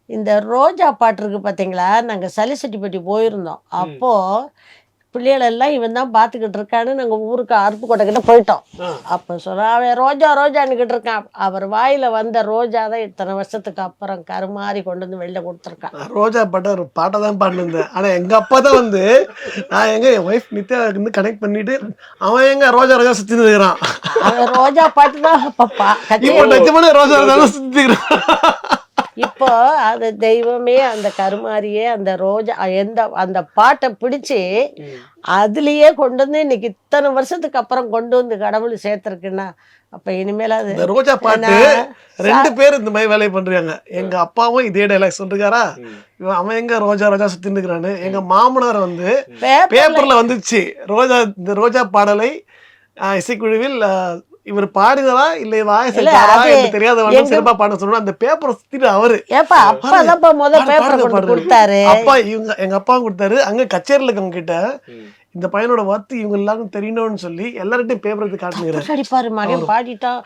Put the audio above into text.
இந்த ரோஜா பாட்டு இருக்கு பார்த்தீங்களா? நாங்க சலிசெட்டிப்பட்டி போயிருந்தோம். அப்போ பிள்ளைகள் எல்லாம் இவன் தான் பார்த்துக்கிட்டு இருக்கான்னு நாங்க ஊருக்கு அருப்புக்கோட்டை கிட்ட போயிட்டோம். ஆ. அப்ப சொல்றா, அவன் ரோஜா ரோஜான்னுகிட்டு இருக்கான். அவர் வாயில வந்த ரோஜா தான் இத்தனை வருஷத்துக்கு அப்புறம் கருமாறி கொண்டு வந்து வெளில கொடுத்துருக்கான். நான் ரோஜா பாட்ட ஒரு பாட்டை தான் பாடினேன். ஆனா எங்க அப்பா தான் வந்து நான் என் ஒய்ஃப் நித்யா வந்து கனெக்ட் பண்ணிட்டு அவன் எங்க ரோஜா ரோஜா சுத்தின்னு இருக்கிறான். அவன் ரோஜா பாட்டு தான் இப்போ கச்சேரி. நிஜமான ரோஜா ரோஜா சுத்திக்கிறான். இப்போ அது தெய்வமே அந்த கருமாரியே அந்த ரோஜா அந்த பாட்டை பிடிச்சு அதுலயே கொண்டு வந்து இன்னைக்கு இத்தனை வருஷத்துக்கு அப்புறம் கொண்டு வந்து கடவுள் சேர்த்திருக்குன்னா அப்ப இனிமேல் அது இந்த ரோஜா பாட்டு 2 பேர் இந்த மாதிரி வேலையை பண்றாங்க. எங்க அப்பாவும் இதே டைலாக் சொல்றாரா, அவன் எங்க ரோஜா ரோஜா சுத்தின்னு இருக்கிறான்னு. எங்க மாமனார் வந்து பேப்பர்ல வந்துச்சு இந்த ரோஜா பாடலை இசைக்குழுவில் இவர் பாடினதா இல்ல வாயசல்காரா எனக்கு தெரியாத சிறப்பா பாட சொன்னா அந்த பேப்பரை சுத்திட்டு அவரு ஏப்பா அப்பா தான் முதல் பேப்பர் கொடுத்தாரு. அப்பா எங்க அப்பா கொடுத்தாரு. அங்க கச்சேரியில இருக்கவங்க கிட்ட இந்த பையனோட வார்த்தை இவங்க எல்லாரும் தெரியணும்னு சொல்லி எல்லார்ட்டையும் பேப்பர் எடுத்து காட்டுகிறாரு. அடிப்பாரு மகன் பாடிட்டான்